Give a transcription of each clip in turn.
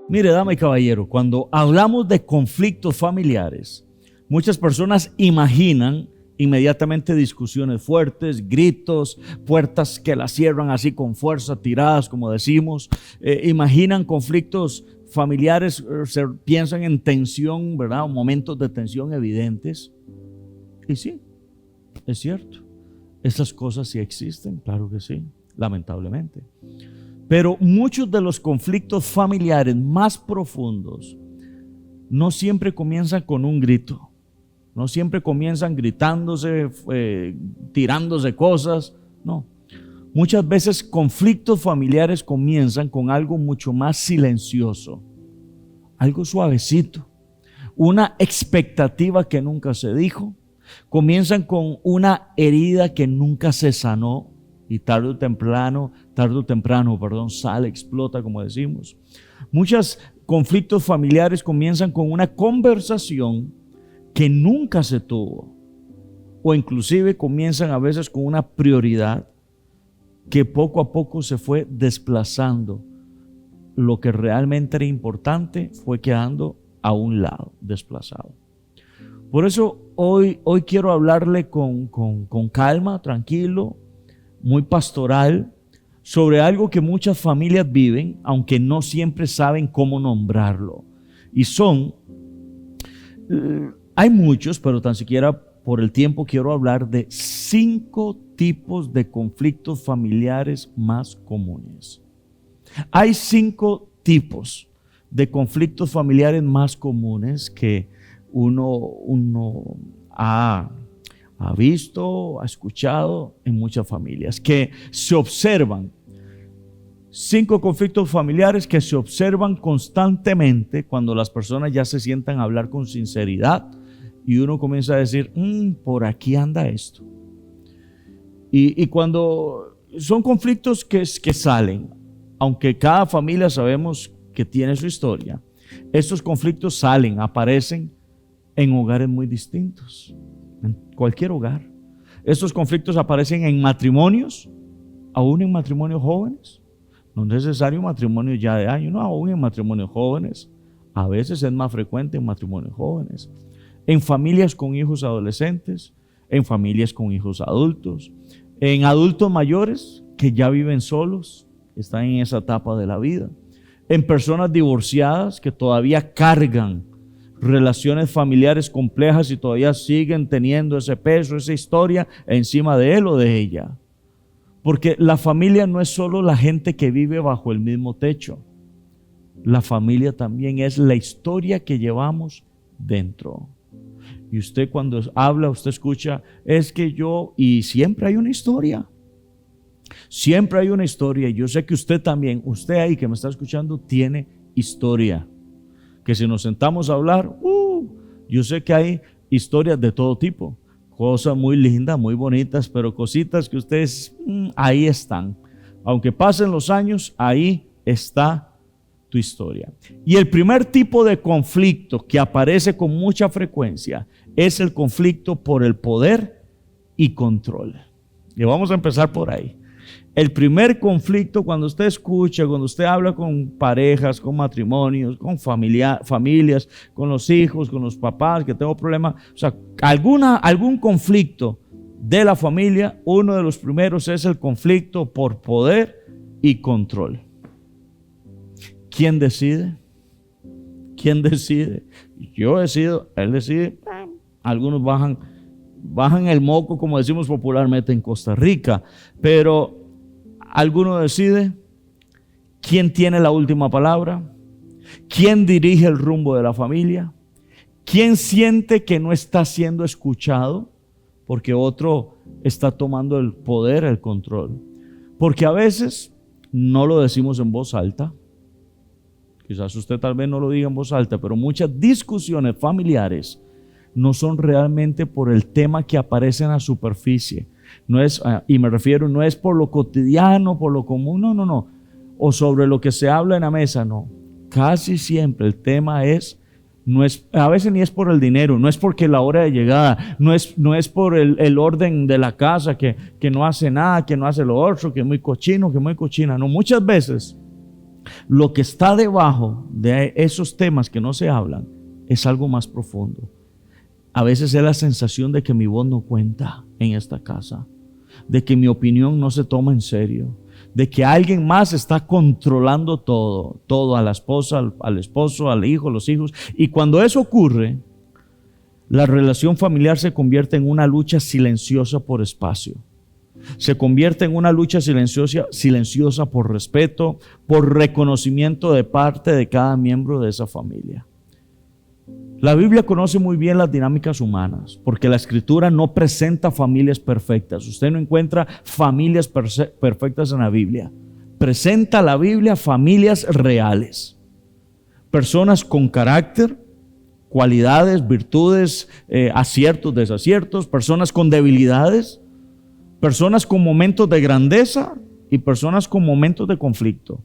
Mire, dama y caballero, cuando hablamos de conflictos familiares, muchas personas imaginan inmediatamente discusiones fuertes, gritos, puertas que las cierran así con fuerza, tiradas, como decimos. Imaginan conflictos familiares, piensan en tensión, ¿verdad? Momentos de tensión evidentes. Y sí, es cierto. Esas cosas sí existen, claro que sí, lamentablemente. Pero muchos de los conflictos familiares más profundos no siempre comienzan con un grito. No siempre comienzan gritándose, tirándose cosas. No. Muchas veces conflictos familiares comienzan con algo mucho más silencioso, algo suavecito, una expectativa que nunca se dijo. Comienzan con una herida que nunca se sanó y tarde o temprano, sale, explota, como decimos. Muchos conflictos familiares comienzan con una conversación que nunca se tuvo, o inclusive comienzan a veces con una prioridad que poco a poco se fue desplazando. Lo que realmente era importante fue quedando a un lado, desplazado. Por eso hoy quiero hablarle con calma, tranquilo, muy pastoral, sobre algo que muchas familias viven, aunque no siempre saben cómo nombrarlo. Y hay muchos, pero tan siquiera por el tiempo quiero hablar de 5 tipos de conflictos familiares más comunes. Hay 5 tipos de conflictos familiares más comunes que uno ha visto, ha escuchado en muchas familias, que se observan. 5 conflictos familiares que se observan constantemente cuando las personas ya se sientan a hablar con sinceridad y uno comienza a decir, por aquí anda esto. Y cuando son conflictos que salen, aunque cada familia sabemos que tiene su historia, estos conflictos salen, aparecen en hogares muy distintos, en cualquier hogar. Estos conflictos aparecen en matrimonios, aún en matrimonios jóvenes. No es necesario matrimonio ya de años, no, aún en matrimonios jóvenes. A veces es más frecuente en matrimonios jóvenes. En familias con hijos adolescentes, en familias con hijos adultos, en adultos mayores que ya viven solos, están en esa etapa de la vida. En personas divorciadas que todavía cargan relaciones familiares complejas y todavía siguen teniendo ese peso, esa historia encima de él o de ella. Porque la familia no es solo la gente que vive bajo el mismo techo. La familia también es la historia que llevamos dentro. Y usted cuando habla, usted escucha, es que yo, y siempre hay una historia. Siempre hay una historia. Y yo sé que usted también, usted ahí que me está escuchando, tiene historia. Que si nos sentamos a hablar, yo sé que hay historias de todo tipo. Cosas muy lindas, muy bonitas, pero cositas que ustedes, ahí están. Aunque pasen los años, ahí está tu historia. Y el primer tipo de conflicto que aparece con mucha frecuencia es el conflicto por el poder y control. Y vamos a empezar por ahí. El primer conflicto, cuando usted escucha, cuando usted habla con parejas, con matrimonios, con familias, con los hijos, con los papás, que tengo problemas, o sea, algún conflicto de la familia, uno de los primeros es el conflicto por poder y control. ¿Quién decide? ¿Quién decide? Yo decido, él decide. Algunos bajan el moco, como decimos popularmente en Costa Rica, pero alguno decide. ¿Quién tiene la última palabra? ¿Quién dirige el rumbo de la familia? ¿Quién siente que no está siendo escuchado? Porque otro está tomando el poder, el control. Porque a veces no lo decimos en voz alta. Quizás usted tal vez no lo diga en voz alta, pero muchas discusiones familiares no son realmente por el tema que aparece en la superficie. No es, y me refiero, no es por lo cotidiano, por lo común, no. O sobre lo que se habla en la mesa, no. Casi siempre el tema a veces ni es por el dinero, no es porque la hora de llegada, no es por el orden de la casa que no hace nada, que no hace lo otro, que es muy cochino, que es muy cochina. No, muchas veces lo que está debajo de esos temas que no se hablan es algo más profundo. A veces es la sensación de que mi voz no cuenta en esta casa, de que mi opinión no se toma en serio, de que alguien más está controlando todo, a la esposa, al esposo, al hijo, los hijos. Y cuando eso ocurre, la relación familiar se convierte en una lucha silenciosa por espacio. Se convierte en una lucha silenciosa por respeto, por reconocimiento de parte de cada miembro de esa familia. La Biblia conoce muy bien las dinámicas humanas, porque la Escritura no presenta familias perfectas. Usted no encuentra familias perfectas en la Biblia. Presenta la Biblia familias reales. Personas con carácter, cualidades, virtudes, aciertos, desaciertos, personas con debilidades, personas con momentos de grandeza y personas con momentos de conflicto.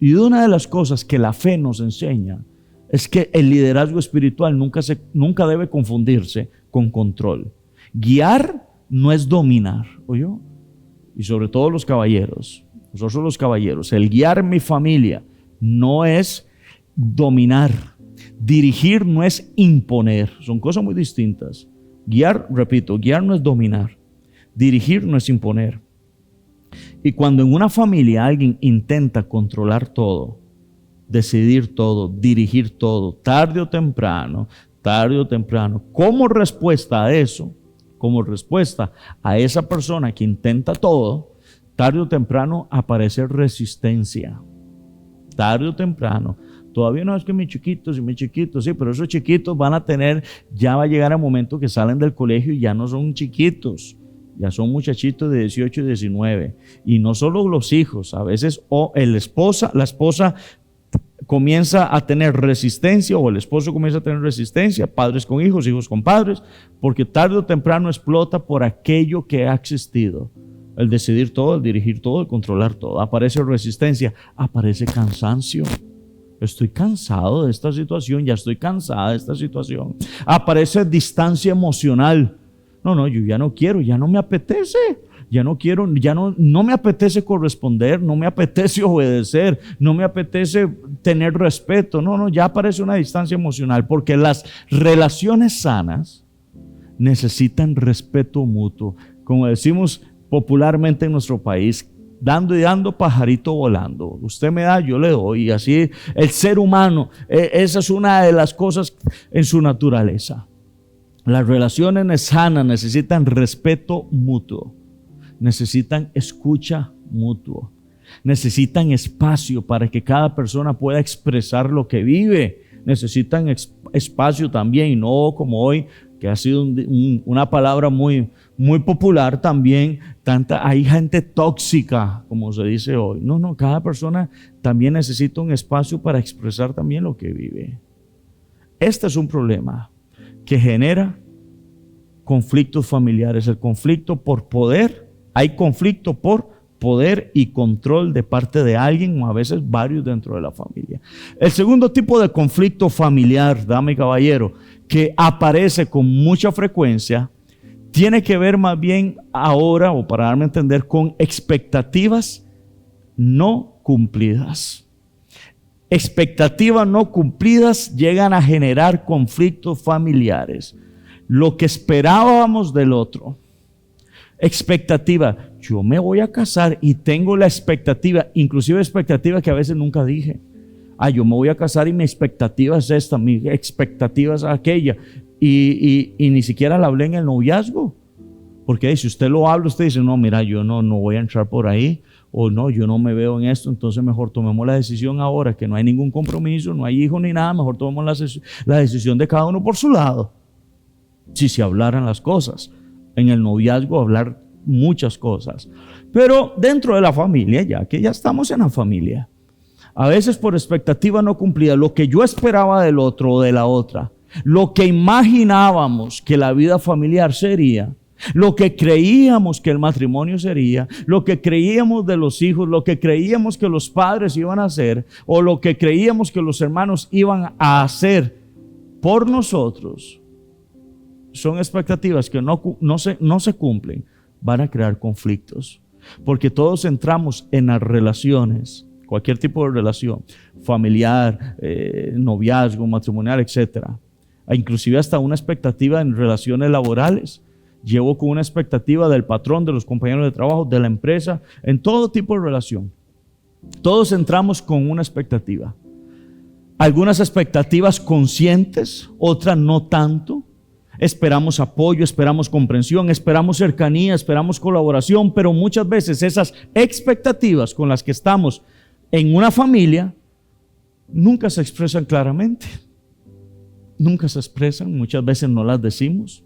Y una de las cosas que la fe nos enseña es que el liderazgo espiritual nunca debe confundirse con control. Guiar no es dominar, ¿oyó? Y sobre todo los caballeros, nosotros los caballeros, el guiar mi familia no es dominar. Dirigir no es imponer, son cosas muy distintas. Guiar, repito, guiar no es dominar. Dirigir no es imponer. Y cuando en una familia alguien intenta controlar todo, decidir todo, dirigir todo, tarde o temprano, como respuesta a eso, como respuesta a esa persona que intenta todo, tarde o temprano aparece resistencia. Tarde o temprano. Todavía no es que mis chiquitos, sí, pero esos chiquitos ya va a llegar el momento que salen del colegio y ya no son chiquitos. Ya son muchachitos de 18 y 19. Y no solo los hijos, a veces la esposa comienza a tener resistencia, o el esposo comienza a tener resistencia, padres con hijos, hijos con padres, porque tarde o temprano explota por aquello que ha existido. El decidir todo, el dirigir todo, el controlar todo. Aparece resistencia, aparece cansancio. Estoy cansado de esta situación, ya estoy cansada de esta situación. Aparece distancia emocional. No, yo ya no quiero, ya no me apetece. Ya no quiero, no me apetece corresponder, no me apetece obedecer, no me apetece tener respeto. No, ya aparece una distancia emocional, porque las relaciones sanas necesitan respeto mutuo. Como decimos popularmente en nuestro país, dando y dando, pajarito volando. Usted me da, yo le doy. Y así el ser humano, esa es una de las cosas en su naturaleza. Las relaciones sanas necesitan respeto mutuo. Necesitan escucha mutua, necesitan espacio para que cada persona pueda expresar lo que vive, necesitan espacio también, y no como hoy, que ha sido una palabra muy popular también, hay gente tóxica, como se dice hoy. No, cada persona también necesita un espacio para expresar también lo que vive. Este es un problema que genera conflictos familiares, el conflicto por poder. Hay conflicto por poder y control de parte de alguien, o a veces varios dentro de la familia. El segundo tipo de conflicto familiar, dama y caballero, que aparece con mucha frecuencia, tiene que ver más bien ahora, o para darme a entender, con expectativas no cumplidas. Expectativas no cumplidas llegan a generar conflictos familiares. Lo que esperábamos del otro. Expectativa, yo me voy a casar y tengo la expectativa, inclusive expectativa que a veces nunca dije. Yo me voy a casar y mi expectativa es esta, mi expectativa es aquella. Y ni siquiera la hablé en el noviazgo. Porque si usted lo habla, usted dice, no, mira, yo no voy a entrar por ahí. O no, yo no me veo en esto, entonces mejor tomemos la decisión ahora, que no hay ningún compromiso, no hay hijos ni nada, mejor tomemos la decisión de cada uno por su lado. Si se hablaran las cosas. En el noviazgo hablar muchas cosas, pero dentro de la familia, ya estamos en la familia, a veces por expectativa no cumplida, lo que yo esperaba del otro o de la otra, lo que imaginábamos que la vida familiar sería, lo que creíamos que el matrimonio sería, lo que creíamos de los hijos, lo que creíamos que los padres iban a hacer, o lo que creíamos que los hermanos iban a hacer por nosotros, son expectativas que no se cumplen, van a crear conflictos. Porque todos entramos en las relaciones cualquier tipo de relación, familiar, noviazgo, matrimonial, etc. Inclusive hasta una expectativa en relaciones laborales. Llevo con una expectativa del patrón, de los compañeros de trabajo, de la empresa, en todo tipo de relación. Todos entramos con una expectativa. Algunas expectativas conscientes, otras no tanto. Esperamos apoyo, esperamos comprensión, esperamos cercanía, esperamos colaboración, pero muchas veces esas expectativas con las que estamos en una familia nunca se expresan claramente. Nunca se expresan, muchas veces no las decimos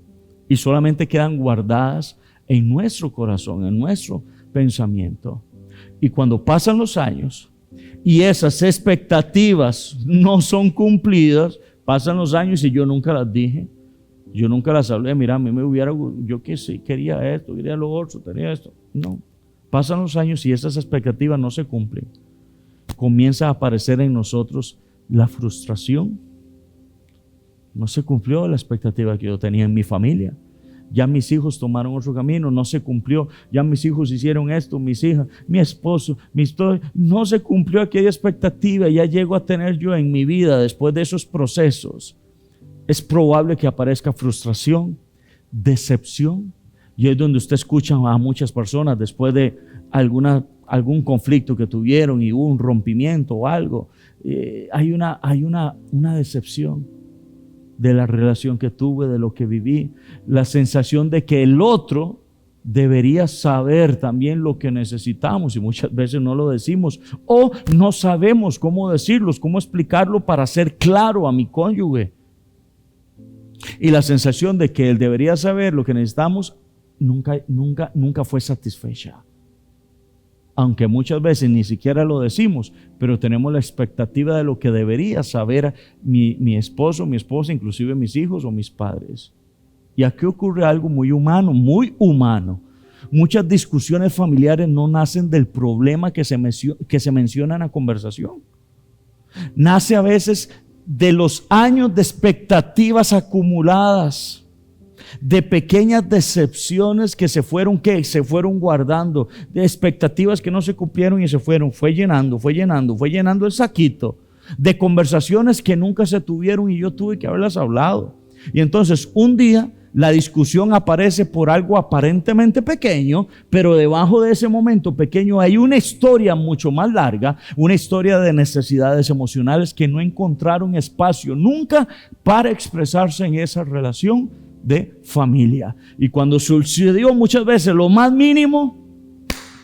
y solamente quedan guardadas en nuestro corazón, en nuestro pensamiento. Y cuando pasan los años y esas expectativas no son cumplidas, pasan los años y yo nunca las dije. Yo nunca las hablé, mira, a mí me hubiera, yo qué sé, quería esto, quería lo otro, tenía esto. No, pasan los años y esas expectativas no se cumplen. Comienza a aparecer en nosotros la frustración. No se cumplió la expectativa que yo tenía en mi familia. Ya mis hijos tomaron otro camino, no se cumplió. Ya mis hijos hicieron esto, mis hijas, mi esposo, no se cumplió aquella expectativa. Ya llego a tener yo en mi vida, después de esos procesos, es probable que aparezca frustración, decepción. Y es donde usted escucha a muchas personas después de algún conflicto que tuvieron y hubo un rompimiento o algo. Hay una decepción de la relación que tuve, de lo que viví. La sensación de que el otro debería saber también lo que necesitamos y muchas veces no lo decimos o no sabemos cómo decirlo, cómo explicarlo para ser claro a mi cónyuge. Y la sensación de que él debería saber lo que necesitamos nunca fue satisfecha. Aunque muchas veces ni siquiera lo decimos, pero tenemos la expectativa de lo que debería saber mi esposo, mi esposa, inclusive mis hijos o mis padres. Y aquí ocurre algo muy humano, muy humano. Muchas discusiones familiares no nacen del problema que se menciona en la conversación. Nace a veces de los años de expectativas acumuladas, de pequeñas decepciones que se fueron guardando, de expectativas que no se cumplieron y fue llenando el saquito, de conversaciones que nunca se tuvieron y yo tuve que haberlas hablado. Y entonces un día la discusión aparece por algo aparentemente pequeño, pero debajo de ese momento pequeño hay una historia mucho más larga, una historia de necesidades emocionales que no encontraron espacio nunca para expresarse en esa relación de familia. Y cuando sucedió muchas veces lo más mínimo,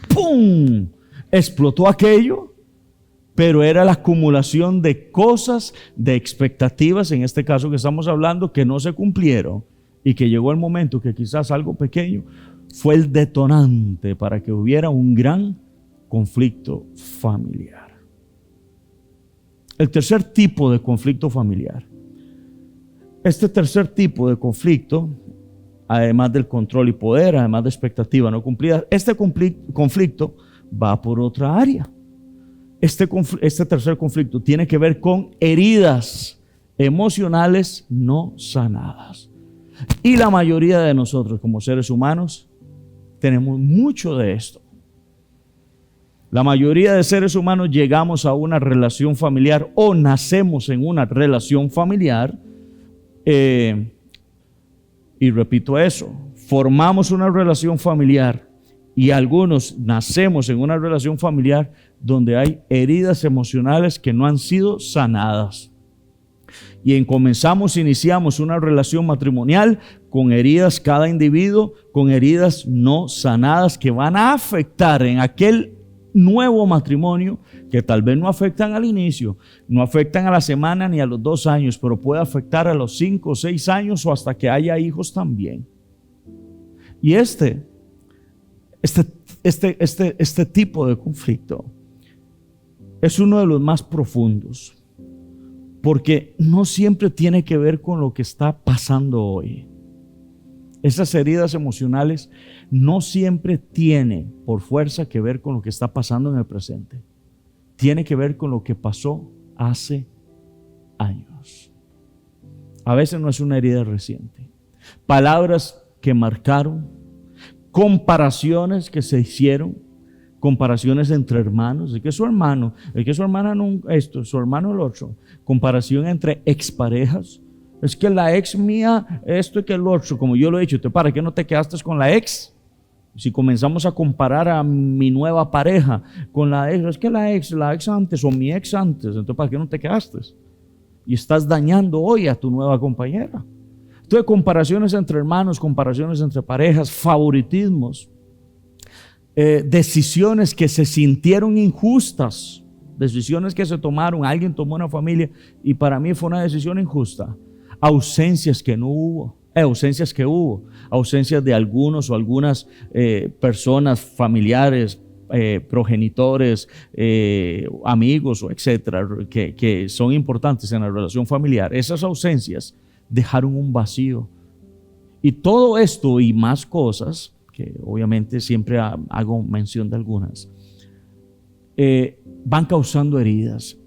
¡pum!, explotó aquello, pero era la acumulación de cosas, de expectativas, en este caso que estamos hablando, que no se cumplieron. Y que llegó el momento que quizás algo pequeño fue el detonante para que hubiera un gran conflicto familiar. El tercer tipo de conflicto familiar. Este tercer tipo de conflicto, además del control y poder, además de expectativas no cumplidas, este conflicto va por otra área. Este tercer conflicto tiene que ver con heridas emocionales no sanadas. Y la mayoría de nosotros como seres humanos tenemos mucho de esto. La mayoría de seres humanos llegamos a una relación familiar o nacemos en una relación familiar y repito eso, formamos una relación familiar y algunos nacemos en una relación familiar donde hay heridas emocionales que no han sido sanadas. Y iniciamos una relación matrimonial con heridas cada individuo, con heridas no sanadas que van a afectar en aquel nuevo matrimonio, que tal vez no afectan al inicio, no afectan a la semana ni a los 2 años, pero puede afectar a los 5 o 6 años o hasta que haya hijos también. Y este tipo de conflicto es uno de los más profundos. Porque no siempre tiene que ver con lo que está pasando hoy. Esas heridas emocionales no siempre tienen por fuerza que ver con lo que está pasando en el presente. Tiene que ver con lo que pasó hace años. A veces no es una herida reciente. Palabras que marcaron, comparaciones que se hicieron, comparaciones entre hermanos, es que su hermano, es que su hermana no, esto, su hermano el otro, comparación entre exparejas, es que la ex mía, esto y que el otro, como yo lo he dicho, ¿para qué no te quedaste con la ex? Si comenzamos a comparar a mi nueva pareja con la ex, es que la ex antes o mi ex antes, entonces ¿para qué no te quedaste? Y estás dañando hoy a tu nueva compañera. Entonces, comparaciones entre hermanos, comparaciones entre parejas, favoritismos, decisiones que se sintieron injustas, decisiones que se tomaron, alguien tomó una familia y para mí fue una decisión injusta, ausencias que no hubo. Ausencias que hubo, ausencias de algunos o algunas personas, familiares, progenitores, amigos, o etcétera, que son importantes en la relación familiar. Esas ausencias dejaron un vacío. Y todo esto y más cosas, que obviamente siempre hago mención de algunas, van causando heridas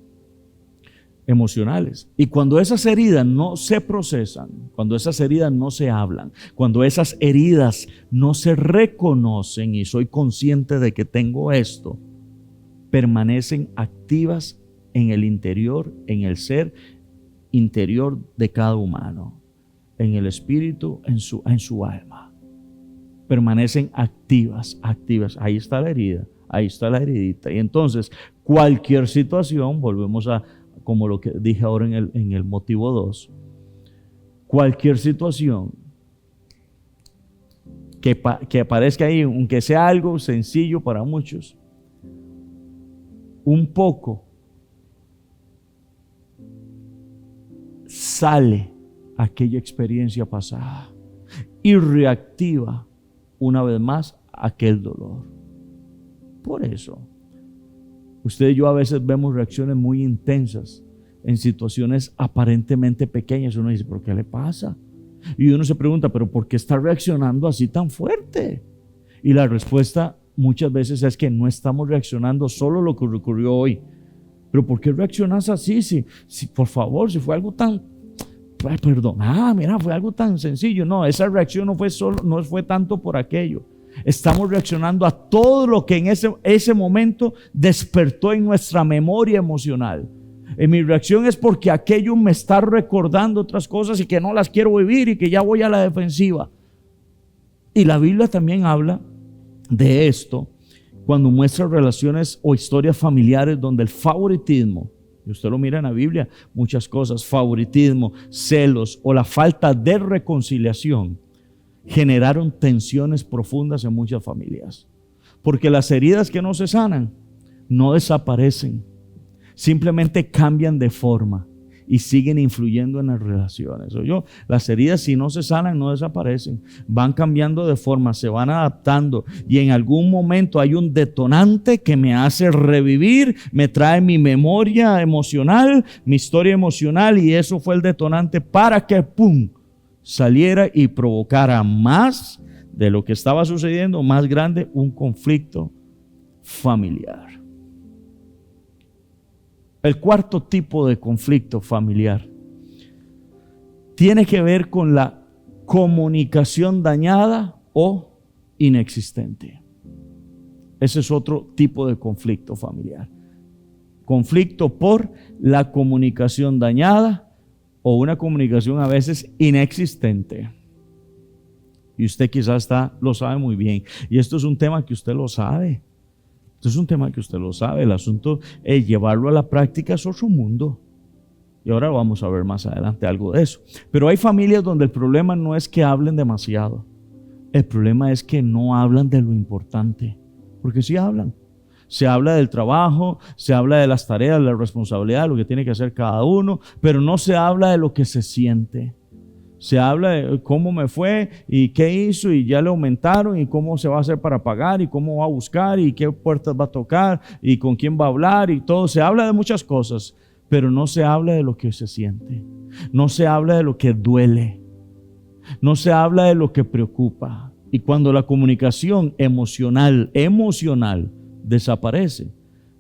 emocionales. Y cuando esas heridas no se procesan, cuando esas heridas no se hablan, cuando esas heridas no se reconocen y soy consciente de que tengo esto, permanecen activas en el interior, en el ser interior de cada humano, en el espíritu, en su alma. Permanecen activas. Ahí está la herida, ahí está la heridita. Y entonces cualquier situación, volvemos a como lo que dije ahora en el motivo 2, cualquier situación que aparezca ahí, aunque sea algo sencillo para muchos, un poco sale aquella experiencia pasada y reactiva una vez más aquel dolor. Por eso usted y yo a veces vemos reacciones muy intensas en situaciones aparentemente pequeñas. Uno dice, ¿pero qué le pasa? Y uno se pregunta, ¿pero por qué está reaccionando así tan fuerte? Y la respuesta muchas veces es que no estamos reaccionando solo lo que ocurrió hoy. ¿Pero por qué reaccionas así? Si por favor, si fue algo tan... Perdón, mira, fue algo tan sencillo. No, esa reacción no fue tanto por aquello. Estamos reaccionando a todo lo que en ese momento despertó en nuestra memoria emocional. Y mi reacción es porque aquello me está recordando otras cosas y que no las quiero vivir y que ya voy a la defensiva. Y la Biblia también habla de esto cuando muestra relaciones o historias familiares donde el favoritismo, y usted lo mira en la Biblia, muchas cosas, favoritismo, celos o la falta de reconciliación, generaron tensiones profundas en muchas familias. Porque las heridas que no se sanan no desaparecen, simplemente cambian de forma y siguen influyendo en las relaciones. Las heridas, si no se sanan, no desaparecen, van cambiando de forma, se van adaptando y en algún momento hay un detonante que me hace revivir, me trae mi memoria emocional, mi historia emocional, y eso fue el detonante para que ¡pum!, saliera y provocara más de lo que estaba sucediendo, más grande, un conflicto familiar. El cuarto tipo de conflicto familiar tiene que ver con la comunicación dañada o inexistente. Ese es otro tipo de conflicto familiar. Conflicto por la comunicación dañada o una comunicación a veces inexistente. Y usted quizás lo sabe muy bien. Y esto es un tema que usted lo sabe. Esto es un tema que usted lo sabe. El asunto es llevarlo a la práctica, es otro mundo. Y ahora vamos a ver más adelante algo de eso. Pero hay familias donde el problema no es que hablen demasiado. El problema es que no hablan de lo importante. Porque sí hablan. Se habla del trabajo, se habla de las tareas, de la responsabilidad, lo que tiene que hacer cada uno, pero no se habla de lo que se siente. Se habla de cómo me fue y qué hizo y ya le aumentaron y cómo se va a hacer para pagar y cómo va a buscar y qué puertas va a tocar y con quién va a hablar y todo. Se habla de muchas cosas, pero no se habla de lo que se siente. No se habla de lo que duele. No se habla de lo que preocupa. Y cuando la comunicación emocional desaparece,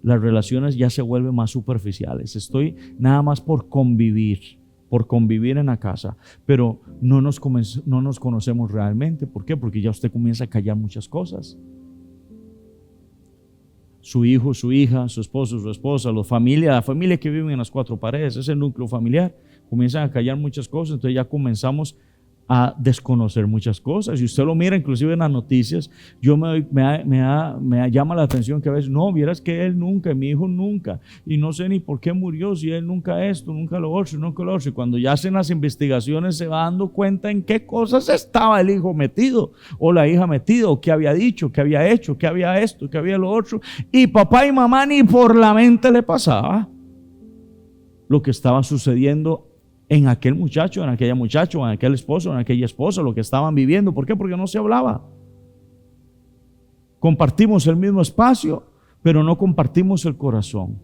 las relaciones ya se vuelven más superficiales. Estoy nada más por convivir en la casa, pero no nos conocemos realmente. ¿Por qué? Porque ya usted comienza a callar muchas cosas. su hijo, su hija, su esposo, su esposa, la familia que vive en las cuatro paredes, ese núcleo familiar, comienzan a callar muchas cosas, entonces ya comenzamos a desconocer muchas cosas. Y usted lo mira inclusive en las noticias. Me llama la atención que a veces, no, vieras que él nunca, mi hijo nunca, y no sé ni por qué murió, si él nunca esto, nunca lo otro, nunca lo otro. Y cuando ya hacen las investigaciones se va dando cuenta en qué cosas estaba el hijo metido o la hija metido, o qué había dicho, qué había hecho, qué había esto, qué había lo otro, y papá y mamá ni por la mente le pasaba lo que estaba sucediendo en aquel muchacho, en aquella muchacha, en aquel esposo, en aquella esposa, lo que estaban viviendo. ¿Por qué? Porque no se hablaba. Compartimos el mismo espacio, pero no compartimos el corazón.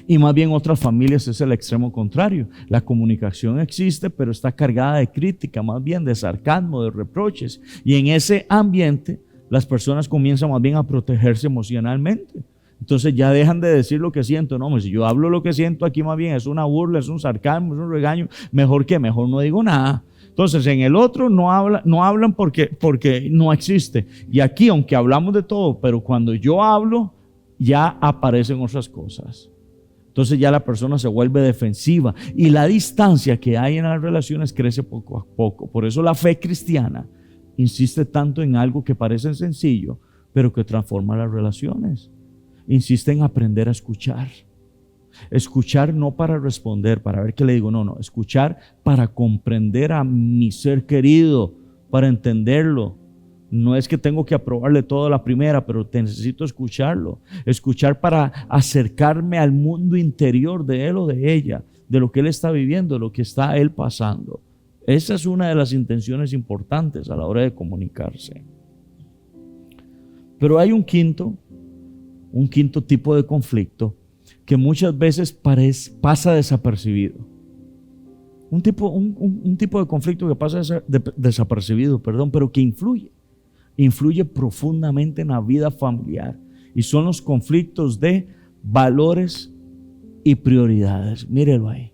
Y más bien otras familias es el extremo contrario. La comunicación existe, pero está cargada de crítica, más bien de sarcasmo, de reproches. Y en ese ambiente las personas comienzan más bien a protegerse emocionalmente. Entonces ya dejan de decir lo que siento. No, si yo hablo lo que siento aquí, más bien es una burla, es un sarcasmo, es un regaño. Mejor no digo nada. Entonces en el otro no hablan porque no existe. Y aquí, aunque hablamos de todo, pero cuando yo hablo ya aparecen otras cosas. Entonces ya la persona se vuelve defensiva y la distancia que hay en las relaciones crece poco a poco. Por eso la fe cristiana insiste tanto en algo que parece sencillo, pero que transforma las relaciones. Insiste en aprender a escuchar. Escuchar no para responder, para ver qué le digo, no. Escuchar para comprender a mi ser querido, para entenderlo. No es que tengo que aprobarle todo a la primera, pero necesito escucharlo. Escuchar para acercarme al mundo interior de él o de ella, de lo que él está viviendo, de lo que está él pasando. Esa es una de las intenciones importantes a la hora de comunicarse. Pero hay un quinto tipo de conflicto que muchas veces pasa desapercibido. Un tipo de conflicto que pasa desapercibido, pero que influye profundamente en la vida familiar, y son los conflictos de valores y prioridades. Mírelo ahí,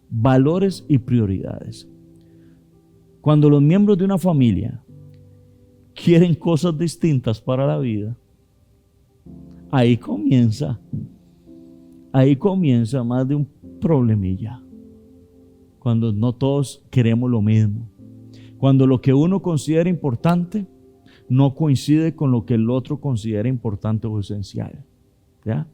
valores y prioridades. Cuando los miembros de una familia quieren cosas distintas para la vida, ahí comienza más de un problemilla. Cuando no todos queremos lo mismo. Cuando lo que uno considera importante no coincide con lo que el otro considera importante o esencial. ¿Ya?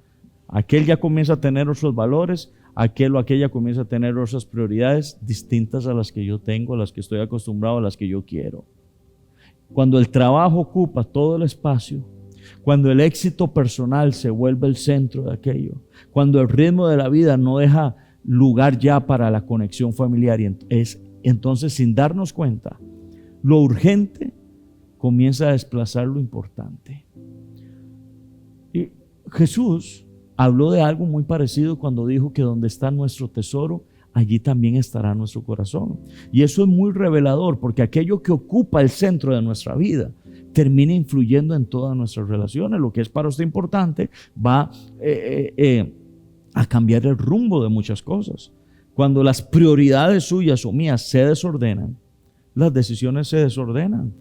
Aquel ya comienza a tener otros valores, aquel o aquella comienza a tener otras prioridades distintas a las que yo tengo, a las que estoy acostumbrado, a las que yo quiero. Cuando el trabajo ocupa todo el espacio, cuando el éxito personal se vuelve el centro de aquello, cuando el ritmo de la vida no deja lugar ya para la conexión familiar, y entonces, sin darnos cuenta, lo urgente comienza a desplazar lo importante. Y Jesús habló de algo muy parecido cuando dijo que donde está nuestro tesoro, allí también estará nuestro corazón. Y eso es muy revelador, porque aquello que ocupa el centro de nuestra vida termina influyendo en todas nuestras relaciones. Lo que es para usted importante va a cambiar el rumbo de muchas cosas. Cuando las prioridades suyas o mías se desordenan, las decisiones se desordenan.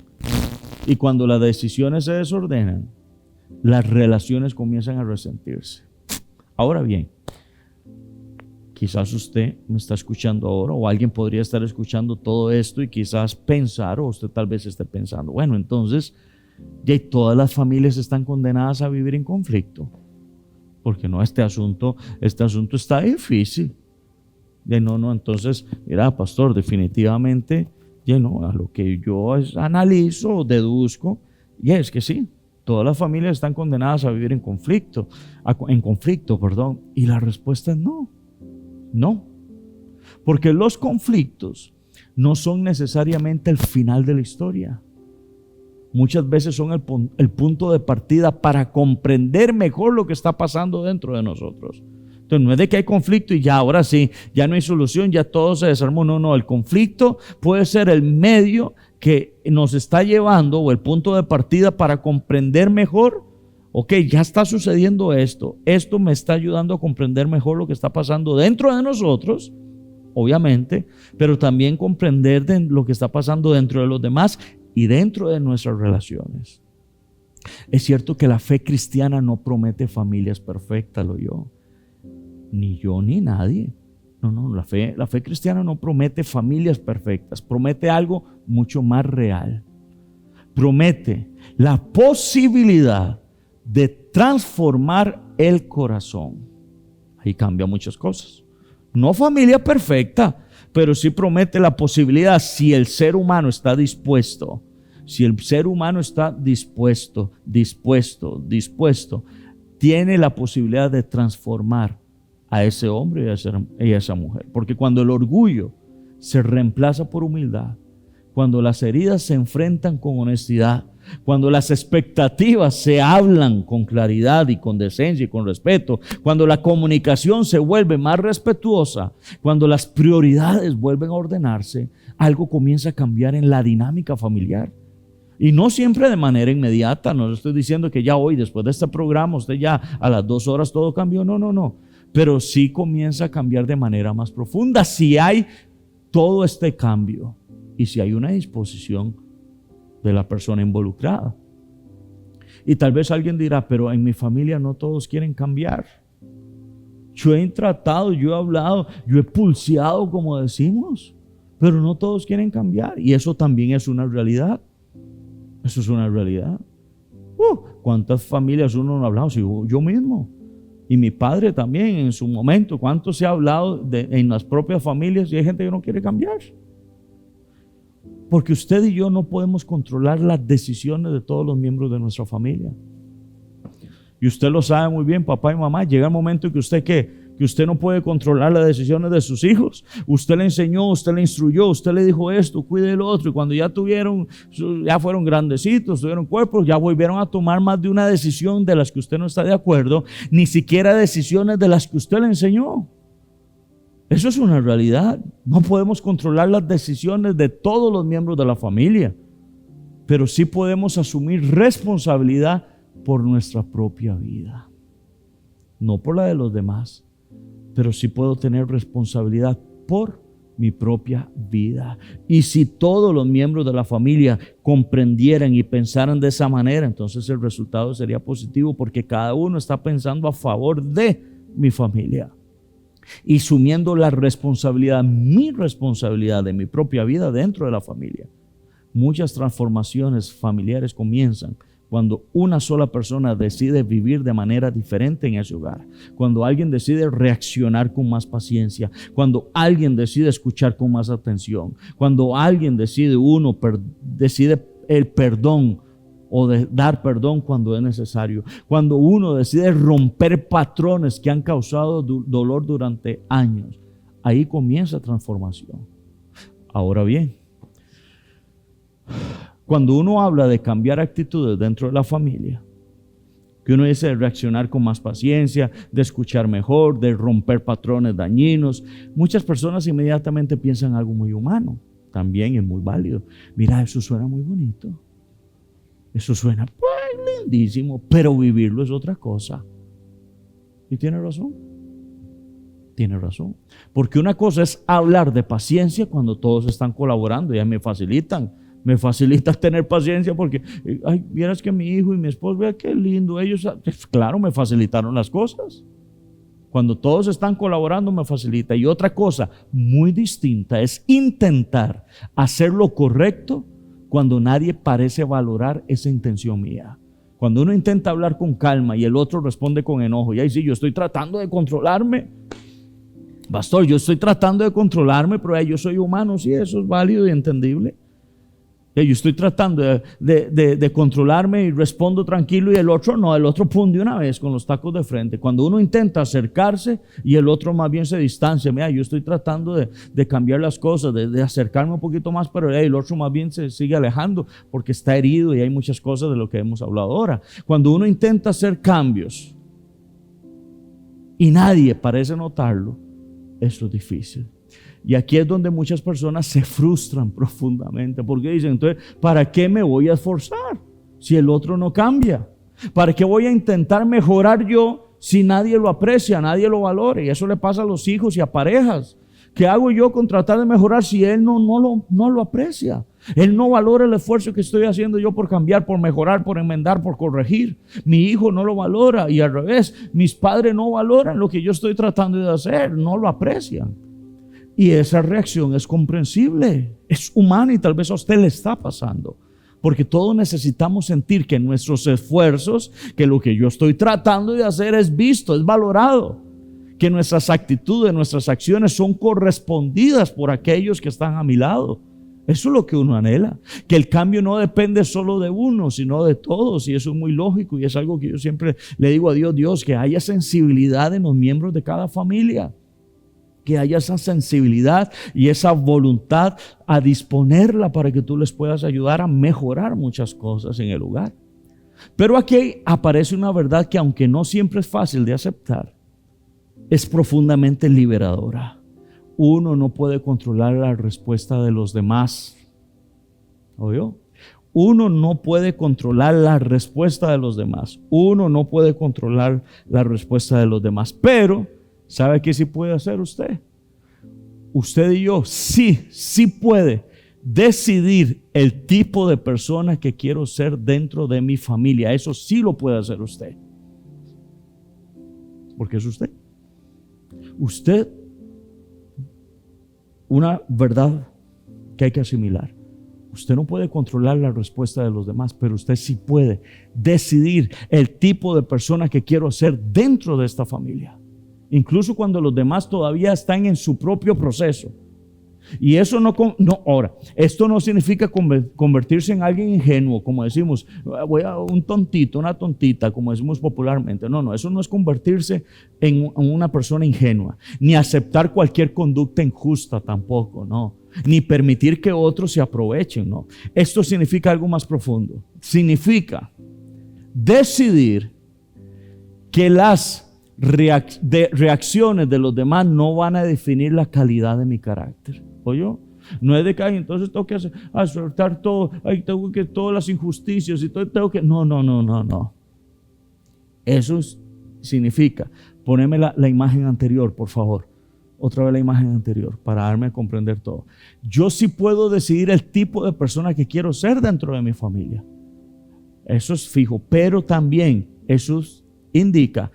Y cuando las decisiones se desordenan, las relaciones comienzan a resentirse. Ahora bien, quizás usted me está escuchando ahora, o alguien podría estar escuchando todo esto y quizás pensar, o usted tal vez esté pensando, bueno, entonces ya todas las familias están condenadas a vivir en conflicto, porque no, este asunto está difícil. Ya no, entonces, mira, pastor, definitivamente, ya no, a lo que yo analizo, deduzco, ya es que sí, todas las familias están condenadas a vivir en conflicto, y la respuesta es no, porque los conflictos no son necesariamente el final de la historia. Muchas veces son el punto de partida para comprender mejor lo que está pasando dentro de nosotros. Entonces no es de que hay conflicto y ya, ahora sí, ya no hay solución, ya todo se desarmó. No, el conflicto puede ser el medio que nos está llevando, o el punto de partida para comprender mejor. Ok, ya está sucediendo esto me está ayudando a comprender mejor lo que está pasando dentro de nosotros, obviamente, pero también comprender lo que está pasando dentro de los demás y dentro de nuestras relaciones. Es cierto que la fe cristiana no promete familias perfectas, lo yo. Ni yo ni nadie. No, la fe cristiana no promete familias perfectas, promete algo mucho más real. Promete la posibilidad de transformar el corazón. Ahí cambia muchas cosas. No familia perfecta, pero sí promete la posibilidad, si el ser humano está dispuesto, tiene la posibilidad de transformar a ese hombre y a esa mujer. Porque cuando el orgullo se reemplaza por humildad, cuando las heridas se enfrentan con honestidad, cuando las expectativas se hablan con claridad y con decencia y con respeto, cuando la comunicación se vuelve más respetuosa, cuando las prioridades vuelven a ordenarse, algo comienza a cambiar en la dinámica familiar. Y no siempre de manera inmediata. No estoy diciendo que ya hoy, después de este programa, usted ya a las 2 horas todo cambió. No. Pero sí comienza a cambiar de manera más profunda si hay todo este cambio y si hay una disposición de la persona involucrada. Y tal vez alguien dirá, pero en mi familia no todos quieren cambiar. Yo he tratado, yo he hablado, yo he pulseado, como decimos, pero no todos quieren cambiar. Y eso también es una realidad. Eso es una realidad. ¿Cuántas familias uno no ha hablado? Si yo mismo. Y mi padre también en su momento. ¿Cuánto se ha hablado en las propias familias? Y hay gente que no quiere cambiar. Porque usted y yo no podemos controlar las decisiones de todos los miembros de nuestra familia. Y usted lo sabe muy bien, papá y mamá. Llega el momento en que usted no puede controlar las decisiones de sus hijos. Usted le enseñó, usted le instruyó, usted le dijo esto, cuide el otro. Y cuando ya fueron grandecitos, tuvieron cuerpos, ya volvieron a tomar más de una decisión de las que usted no está de acuerdo, ni siquiera decisiones de las que usted le enseñó. Eso es una realidad. No podemos controlar las decisiones de todos los miembros de la familia, pero sí podemos asumir responsabilidad por nuestra propia vida. No por la de los demás, pero sí puedo tener responsabilidad por mi propia vida. Y si todos los miembros de la familia comprendieran y pensaran de esa manera, entonces el resultado sería positivo, porque cada uno está pensando a favor de mi familia y asumiendo la responsabilidad, mi responsabilidad de mi propia vida dentro de la familia. Muchas transformaciones familiares comienzan cuando una sola persona decide vivir de manera diferente en ese hogar, cuando alguien decide reaccionar con más paciencia, cuando alguien decide escuchar con más atención, cuando alguien decide el perdón o de dar perdón cuando es necesario, cuando uno decide romper patrones que han causado dolor durante años. Ahí comienza transformación. Ahora bien, cuando uno habla de cambiar actitudes dentro de la familia, que uno dice de reaccionar con más paciencia, de escuchar mejor, de romper patrones dañinos, muchas personas inmediatamente piensan algo muy humano. También es muy válido. Mira, eso suena muy bonito. Eso suena pues lindísimo, pero vivirlo es otra cosa. Y tiene razón. Tiene razón. Porque una cosa es hablar de paciencia cuando todos están colaborando. Ya me facilita tener paciencia porque, ay, vieras que mi hijo y mi esposo, vea qué lindo ellos. Claro, me facilitaron las cosas. Cuando todos están colaborando me facilita. Y otra cosa muy distinta es intentar hacer lo correcto cuando nadie parece valorar esa intención mía. Cuando uno intenta hablar con calma y el otro responde con enojo. Y ahí sí, yo estoy tratando de controlarme. Pastor, yo estoy tratando de controlarme, pero yo soy humano. Sí, eso es válido y entendible. Yo estoy tratando de controlarme y respondo tranquilo, y el otro no, el otro pum de una vez con los tacos de frente. Cuando uno intenta acercarse y el otro más bien se distancia, mira, yo estoy tratando de cambiar las cosas, de acercarme un poquito más, pero el otro más bien se sigue alejando porque está herido, y hay muchas cosas de lo que hemos hablado ahora. Cuando uno intenta hacer cambios y nadie parece notarlo, eso es difícil. Y aquí es donde muchas personas se frustran profundamente, porque dicen, entonces, ¿para qué me voy a esforzar si el otro no cambia? ¿Para qué voy a intentar mejorar yo si nadie lo aprecia, nadie lo valora? Y eso le pasa a los hijos y a parejas. ¿Qué hago yo con tratar de mejorar si él no lo aprecia? Él no valora el esfuerzo que estoy haciendo yo por cambiar, por mejorar, por enmendar, por corregir. Mi hijo no lo valora y al revés, mis padres no valoran lo que yo estoy tratando de hacer, no lo aprecian. Y esa reacción es comprensible, es humana y tal vez a usted le está pasando. Porque todos necesitamos sentir que nuestros esfuerzos, que lo que yo estoy tratando de hacer es visto, es valorado. Que nuestras actitudes, nuestras acciones son correspondidas por aquellos que están a mi lado. Eso es lo que uno anhela. Que el cambio no depende solo de uno, sino de todos. Y eso es muy lógico y es algo que yo siempre le digo a Dios, Dios, que haya sensibilidad en los miembros de cada familia. Que haya esa sensibilidad y esa voluntad a disponerla para que tú les puedas ayudar a mejorar muchas cosas en el hogar. Pero aquí aparece una verdad que aunque no siempre es fácil de aceptar, es profundamente liberadora. Uno no puede controlar la respuesta de los demás. ¿Oyó? Uno no puede controlar la respuesta de los demás. Uno no puede controlar la respuesta de los demás. Pero, ¿sabe qué sí puede hacer usted? Usted y yo sí puede decidir el tipo de persona que quiero ser dentro de mi familia. Eso sí lo puede hacer usted. Porque es usted. Usted, una verdad que hay que asimilar. Usted no puede controlar la respuesta de los demás, pero usted sí puede decidir el tipo de persona que quiero ser dentro de esta familia. Incluso cuando los demás todavía están en su propio proceso. Y eso ahora, esto no significa convertirse en alguien ingenuo, como decimos, un tontito, una tontita, como decimos popularmente. No, eso no es convertirse en una persona ingenua, ni aceptar cualquier conducta injusta tampoco, no, ni permitir que otros se aprovechen, no. Esto significa algo más profundo. Significa decidir que las reacciones de los demás no van a definir la calidad de mi carácter. ¿Oyó? No es de que entonces tengo que aceptar todo, tengo que todas las injusticias y todo, tengo que no. Eso significa, poneme la imagen anterior, por favor. Otra vez la imagen anterior para darme a comprender todo. Yo sí puedo decidir el tipo de persona que quiero ser dentro de mi familia. Eso es fijo, pero también eso indica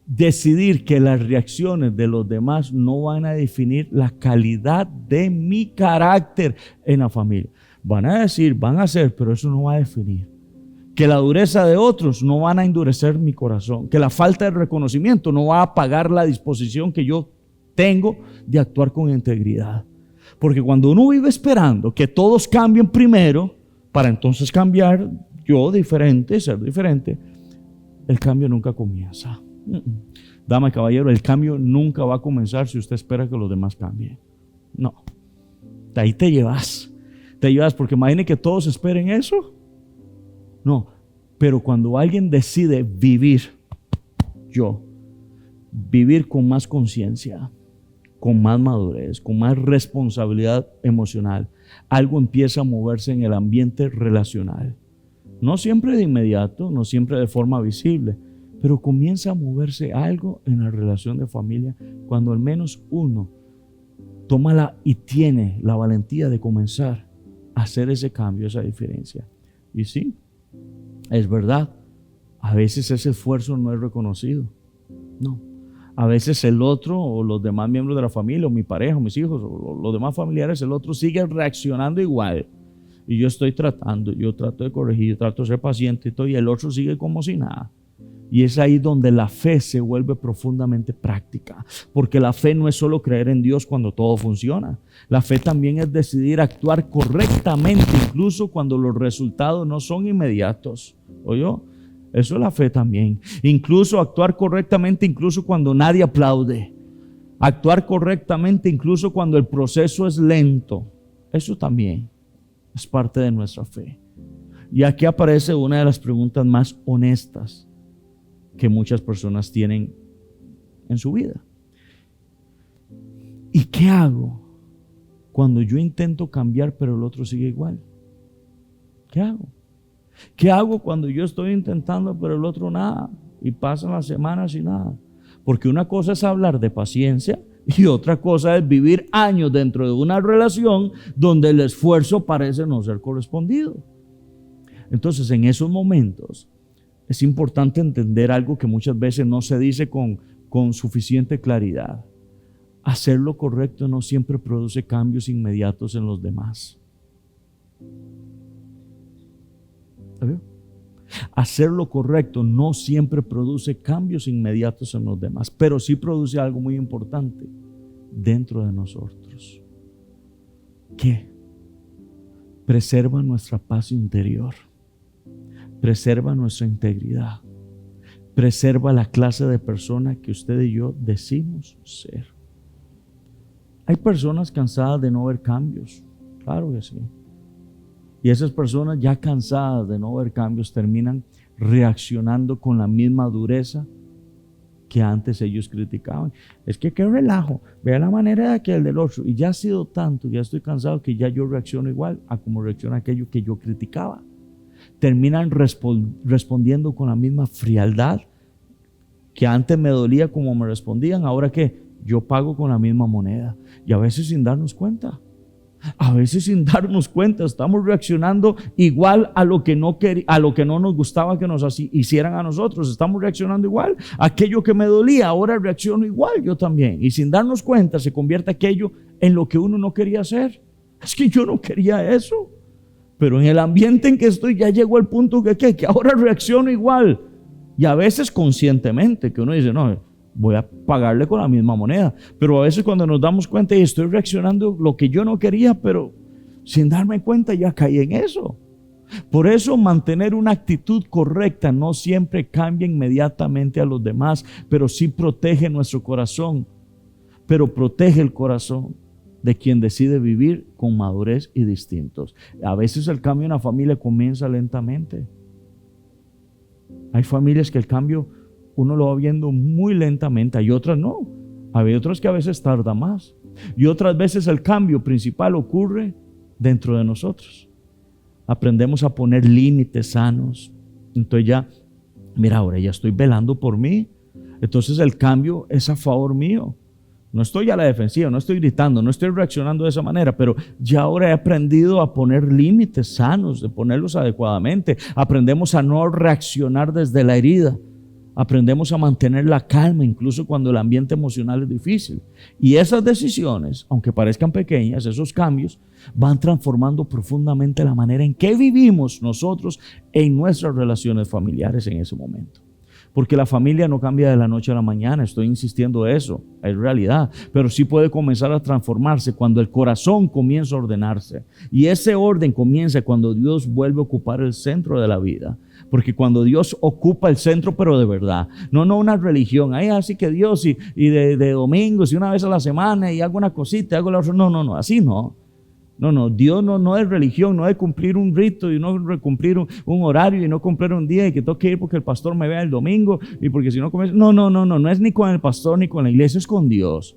decidir que las reacciones de los demás no van a definir la calidad de mi carácter en la familia. Van a decir, van a hacer, pero eso no va a definir. Que la dureza de otros no van a endurecer mi corazón. Que la falta de reconocimiento no va a apagar la disposición que yo tengo de actuar con integridad. Porque cuando uno vive esperando que todos cambien primero, para entonces cambiar yo diferente, ser diferente, el cambio nunca comienza. Dama y caballero, el cambio nunca va a comenzar si usted espera que los demás cambien. No, de ahí te llevas porque imagine que todos esperen eso. No, pero cuando alguien decide vivir con más conciencia, con más madurez, con más responsabilidad emocional, algo empieza a moverse en el ambiente relacional. No siempre de inmediato, no siempre de forma visible, pero comienza a moverse algo en la relación de familia cuando al menos uno toma y tiene la valentía de comenzar a hacer ese cambio, esa diferencia. Y sí, es verdad, a veces ese esfuerzo no es reconocido. No, a veces el otro o los demás miembros de la familia o mi pareja o mis hijos o los demás familiares, el otro sigue reaccionando igual. Y yo trato de corregir, yo trato de ser paciente y el otro sigue como si nada. Y es ahí donde la fe se vuelve profundamente práctica, porque la fe no es solo creer en Dios cuando todo funciona. La fe también es decidir actuar correctamente, incluso cuando los resultados no son inmediatos. ¿Oyó? Eso es la fe también. Incluso actuar correctamente, incluso cuando nadie aplaude. Actuar correctamente, incluso cuando el proceso es lento. Eso también es parte de nuestra fe. Y aquí aparece una de las preguntas más honestas que muchas personas tienen en su vida. ¿Y qué hago cuando yo intento cambiar pero el otro sigue igual? ¿Qué hago? ¿Qué hago cuando yo estoy intentando pero el otro nada? Y pasan las semanas y nada. Porque una cosa es hablar de paciencia, Y otra cosa es vivir años dentro de una relación donde el esfuerzo parece no ser correspondido. Entonces, en esos momentos es importante entender algo que muchas veces no se dice con suficiente claridad. Hacer lo correcto no siempre produce cambios inmediatos en los demás. ¿Sabes? Hacer lo correcto no siempre produce cambios inmediatos en los demás, pero sí produce algo muy importante dentro de nosotros. ¿Qué? Preserva nuestra paz interior, preserva nuestra integridad, preserva la clase de persona que usted y yo decimos ser. Hay personas cansadas de no ver cambios, claro que sí. Y esas personas ya cansadas de no ver cambios terminan reaccionando con la misma dureza que antes ellos criticaban. Es que qué relajo, vea la manera de aquel del otro. Y ya ha sido tanto, ya estoy cansado que ya yo reacciono igual a como reacciona aquello que yo criticaba. Terminan respondiendo con la misma frialdad que antes me dolía como me respondían. Ahora que yo pago con la misma moneda. Y a veces sin darnos cuenta. A veces sin darnos cuenta estamos reaccionando igual a lo que no nos gustaba que nos hicieran a nosotros. Estamos reaccionando igual. Aquello que me dolía, ahora reacciono igual yo también. Y sin darnos cuenta se convierte aquello en lo que uno no quería hacer. Es que yo no quería eso. Pero en el ambiente en que estoy ya llegó el punto que ahora reacciono igual. Y a veces conscientemente, que uno dice, no, voy a pagarle con la misma moneda. Pero a veces cuando nos damos cuenta y estoy reaccionando lo que yo no quería, pero sin darme cuenta ya caí en eso. Por eso mantener una actitud correcta no siempre cambia inmediatamente a los demás, pero sí protege nuestro corazón. Pero protege el corazón de quien decide vivir con madurez y distintos. A veces el cambio en la familia comienza lentamente. Hay familias que el cambio uno lo va viendo muy lentamente, hay otras no. Hay otras que a veces tarda más. Y otras veces el cambio principal ocurre dentro de nosotros. Aprendemos a poner límites sanos. Entonces ya, mira, ahora ya estoy velando por mí. Entonces el cambio es a favor mío. No estoy a la defensiva, no estoy gritando, no estoy reaccionando de esa manera, pero ya ahora he aprendido a poner límites sanos, de ponerlos adecuadamente. Aprendemos a no reaccionar desde la herida. Aprendemos a mantener la calma incluso cuando el ambiente emocional es difícil. Y esas decisiones, aunque parezcan pequeñas, esos cambios van transformando profundamente la manera en que vivimos nosotros en nuestras relaciones familiares en ese momento. Porque la familia no cambia de la noche a la mañana, estoy insistiendo eso, es realidad. Pero sí puede comenzar a transformarse cuando el corazón comienza a ordenarse. Y ese orden comienza cuando Dios vuelve a ocupar el centro de la vida. Porque cuando Dios ocupa el centro, pero de verdad, no una religión, ahí así que Dios y de domingos y una vez a la semana y hago una cosita, hago la otra, no, así no. No, Dios no es religión, no es cumplir un rito y no cumplir un horario y no cumplir un día y que tengo que ir porque el pastor me vea el domingo y porque si no comienza. No es ni con el pastor ni con la iglesia, es con Dios.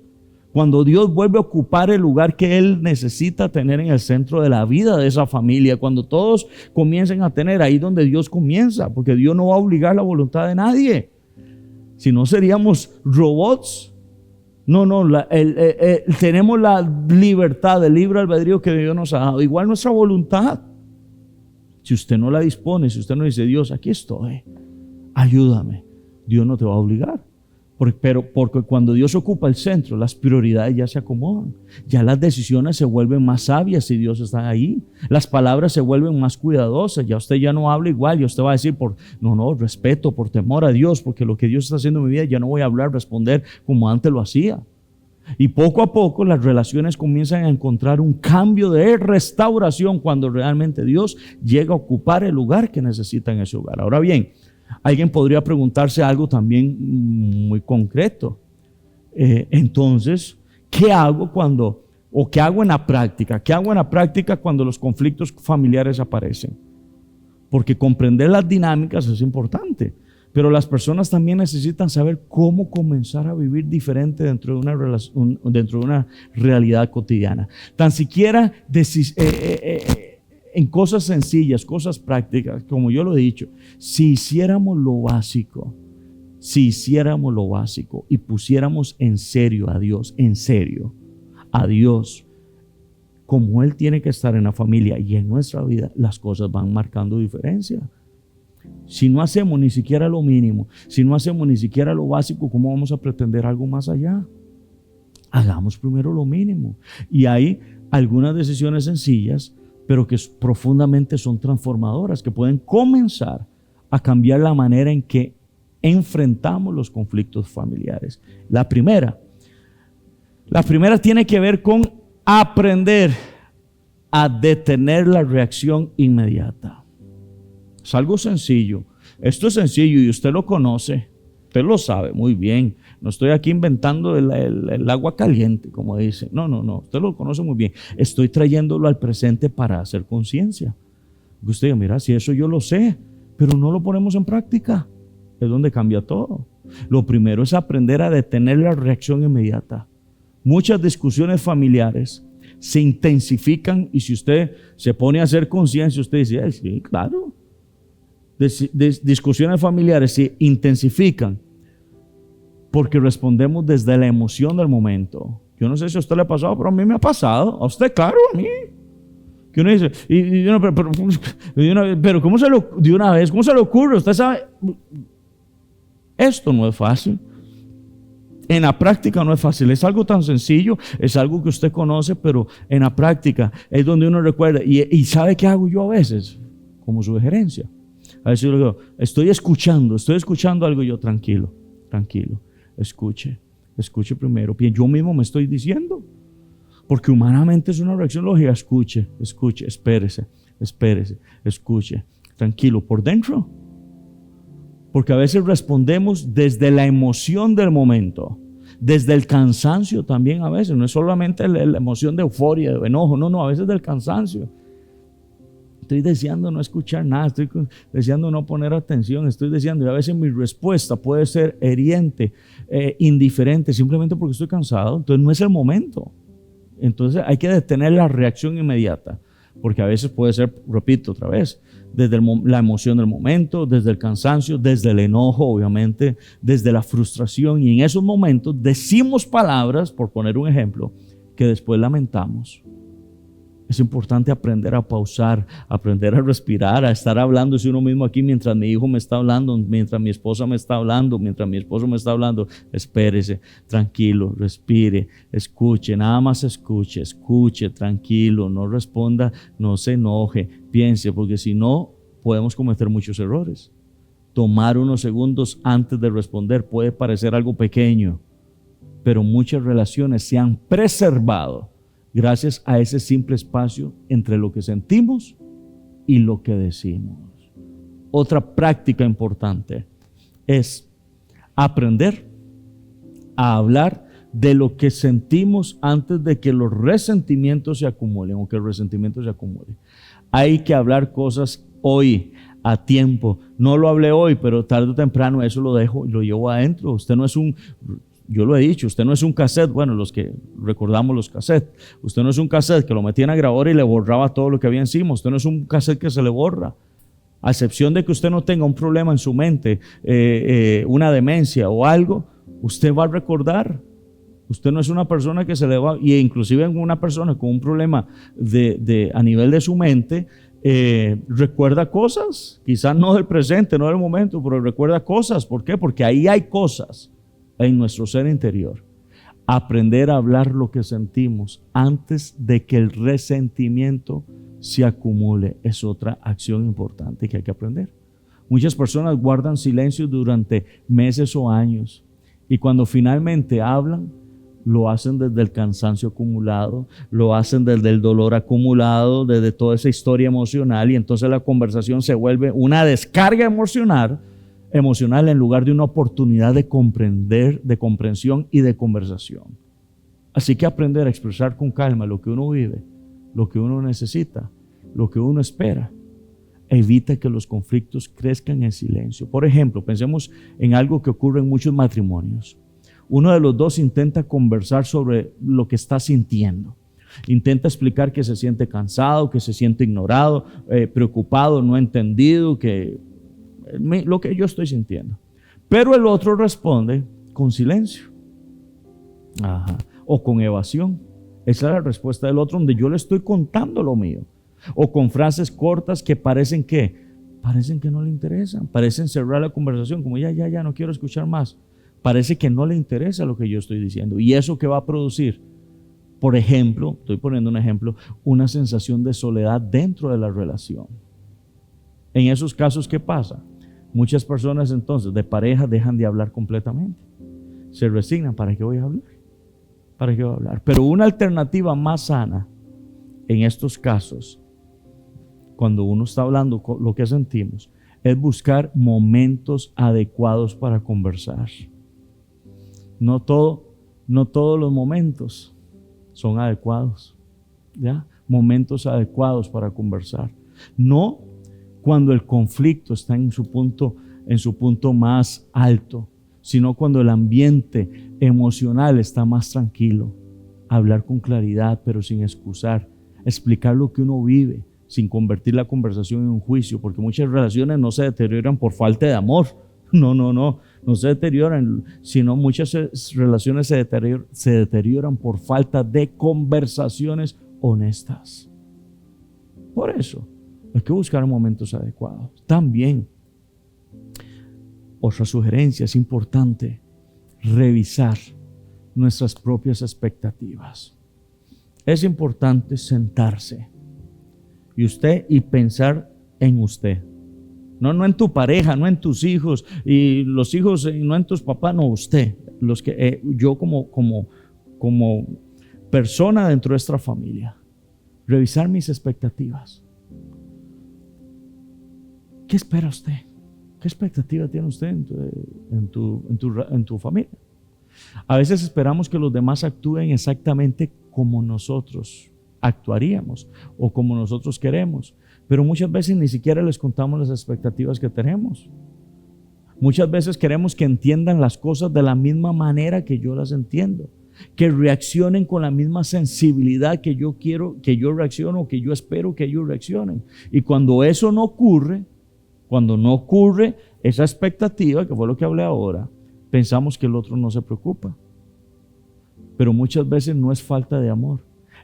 Cuando Dios vuelve a ocupar el lugar que Él necesita tener en el centro de la vida de esa familia, cuando todos comiencen a tener ahí donde Dios comienza, porque Dios no va a obligar la voluntad de nadie, si no seríamos robots. Tenemos la libertad, el libre albedrío que Dios nos ha dado. Igual nuestra voluntad. Si usted no la dispone, si usted no dice, Dios, aquí estoy, ayúdame, Dios no te va a obligar. Porque cuando Dios ocupa el centro, las prioridades ya se acomodan. Ya las decisiones se vuelven más sabias si Dios está ahí. Las palabras se vuelven más cuidadosas. Ya usted ya no habla igual. Ya usted va a decir respeto, por temor a Dios, porque lo que Dios está haciendo en mi vida ya no voy a hablar, responder como antes lo hacía. Y poco a poco las relaciones comienzan a encontrar un cambio de restauración cuando realmente Dios llega a ocupar el lugar que necesita en ese hogar. Ahora bien, alguien podría preguntarse algo también muy concreto. Entonces, ¿qué hago qué hago en la práctica? ¿Qué hago en la práctica cuando los conflictos familiares aparecen? Porque comprender las dinámicas es importante, pero las personas también necesitan saber cómo comenzar a vivir diferente dentro de una realidad cotidiana. Tan siquiera en cosas sencillas, cosas prácticas, como yo lo he dicho, si hiciéramos lo básico, si hiciéramos lo básico y pusiéramos en serio a Dios, como Él tiene que estar en la familia y en nuestra vida, las cosas van marcando diferencia. Si no hacemos ni siquiera lo mínimo, si no hacemos ni siquiera lo básico, ¿cómo vamos a pretender algo más allá? Hagamos primero lo mínimo. Y hay algunas decisiones sencillas, pero que profundamente son transformadoras, que pueden comenzar a cambiar la manera en que enfrentamos los conflictos familiares. La primera tiene que ver con aprender a detener la reacción inmediata. Es algo sencillo. Esto es sencillo y usted lo conoce. Usted lo sabe muy bien. No estoy aquí inventando el agua caliente, como dice. No. Usted lo conoce muy bien. Estoy trayéndolo al presente para hacer conciencia. Usted diga, mira, si eso yo lo sé, pero no lo ponemos en práctica. Es donde cambia todo. Lo primero es aprender a detener la reacción inmediata. Muchas discusiones familiares se intensifican y si usted se pone a hacer conciencia, usted dice, ay, sí, claro. Discusiones familiares se intensifican porque respondemos desde la emoción del momento. Yo no sé si a usted le ha pasado, pero a mí me ha pasado. A usted, claro, a mí. Que uno dice, pero ¿cómo se lo, de una vez, cómo se le ocurre? Usted sabe, esto no es fácil. En la práctica no es fácil, es algo tan sencillo, es algo que usted conoce, pero en la práctica es donde uno recuerda. ¿Y sabe qué hago yo a veces? Como sugerencia. A veces yo le digo, estoy escuchando algo, yo tranquilo, escuche primero. Bien, yo mismo me estoy diciendo, porque humanamente es una reacción lógica. Escuche, espérese, escuche, tranquilo, por dentro. Porque a veces respondemos desde la emoción del momento, desde el cansancio también a veces. No es solamente la emoción de euforia, de enojo, no, a veces del cansancio. Estoy deseando no escuchar nada, estoy deseando no poner atención, estoy deseando, y a veces mi respuesta puede ser hiriente, indiferente, simplemente porque estoy cansado. Entonces no es el momento. Entonces hay que detener la reacción inmediata, porque a veces puede ser, repito otra vez, desde la emoción del momento, desde el cansancio, desde el enojo, obviamente, desde la frustración, y en esos momentos decimos palabras, por poner un ejemplo, que después lamentamos. Es importante aprender a pausar, aprender a respirar, a estar hablándose uno mismo aquí mientras mi hijo me está hablando, mientras mi esposa me está hablando, mientras mi esposo me está hablando. Espérese, tranquilo, respire, escuche, nada más escuche, tranquilo, no responda, no se enoje, piense, porque si no podemos cometer muchos errores. Tomar unos segundos antes de responder puede parecer algo pequeño, pero muchas relaciones se han preservado gracias a ese simple espacio entre lo que sentimos y lo que decimos. Otra práctica importante es aprender a hablar de lo que sentimos antes de que los resentimientos se acumulen o que el resentimiento se acumule. Hay que hablar cosas hoy, a tiempo. No lo hablé hoy, pero tarde o temprano eso lo dejo y lo llevo adentro. Yo lo he dicho, usted no es un cassette, bueno, los que recordamos los cassettes, usted no es un cassette que lo metía en la grabadora y le borraba todo lo que había encima. Usted no es un cassette que se le borra, a excepción de que usted no tenga un problema en su mente, una demencia o algo, usted va a recordar. Usted no es una persona que se le va, y inclusive en una persona con un problema a nivel de su mente, recuerda cosas, quizás no del presente, no del momento, pero recuerda cosas. ¿Por qué? Porque ahí hay cosas en nuestro ser interior. Aprender a hablar lo que sentimos antes de que el resentimiento se acumule es otra acción importante que hay que aprender. Muchas personas guardan silencio durante meses o años, y cuando finalmente hablan, lo hacen desde el cansancio acumulado, lo hacen desde el dolor acumulado, desde toda esa historia emocional, y entonces la conversación se vuelve una descarga emocional en lugar de una oportunidad de comprender, de comprensión y de conversación. Así que aprender a expresar con calma lo que uno vive, lo que uno necesita, lo que uno espera, evita que los conflictos crezcan en silencio. Por ejemplo, pensemos en algo que ocurre en muchos matrimonios. Uno de los dos intenta conversar sobre lo que está sintiendo. Intenta explicar que se siente cansado, que se siente ignorado, preocupado, no entendido, lo que yo estoy sintiendo. Pero el otro responde con silencio. Ajá. O con evasión. Esa es la respuesta del otro, donde yo le estoy contando lo mío. O con frases cortas que parecen que no le interesan. Parecen cerrar la conversación, como ya, no quiero escuchar más. Parece que no le interesa lo que yo estoy diciendo. ¿Y eso qué va a producir? Por ejemplo, estoy poniendo un ejemplo, una sensación de soledad dentro de la relación. En esos casos, ¿qué pasa? Muchas personas entonces de pareja dejan de hablar completamente. Se resignan. ¿Para qué voy a hablar? ¿Para qué voy a hablar? Pero una alternativa más sana en estos casos, cuando uno está hablando con lo que sentimos, es buscar momentos adecuados para conversar. No todos los momentos son adecuados, ¿ya? Momentos adecuados para conversar. No cuando el conflicto está en su punto más alto, sino cuando el ambiente emocional está más tranquilo. Hablar con claridad, pero sin excusar. Explicar lo que uno vive, sin convertir la conversación en un juicio, porque muchas relaciones no se deterioran por falta de amor. No se deterioran, sino muchas relaciones se deterioran por falta de conversaciones honestas. Por eso hay que buscar momentos adecuados. También, otra sugerencia, es importante revisar nuestras propias expectativas. Es importante sentarse y pensar en usted. No en tu pareja, no en tus hijos, y los hijos no en tus papás, no, usted. Yo como persona dentro de esta familia, revisar mis expectativas. ¿Qué espera usted? ¿Qué expectativa tiene usted en tu familia? A veces esperamos que los demás actúen exactamente como nosotros actuaríamos o como nosotros queremos, pero muchas veces ni siquiera les contamos las expectativas que tenemos. Muchas veces queremos que entiendan las cosas de la misma manera que yo las entiendo, que reaccionen con la misma sensibilidad que yo quiero que yo reaccione o que yo espero que ellos reaccionen. Y cuando eso no ocurre, esa expectativa, que fue lo que hablé ahora, pensamos que el otro no se preocupa. Pero muchas veces no es falta de amor,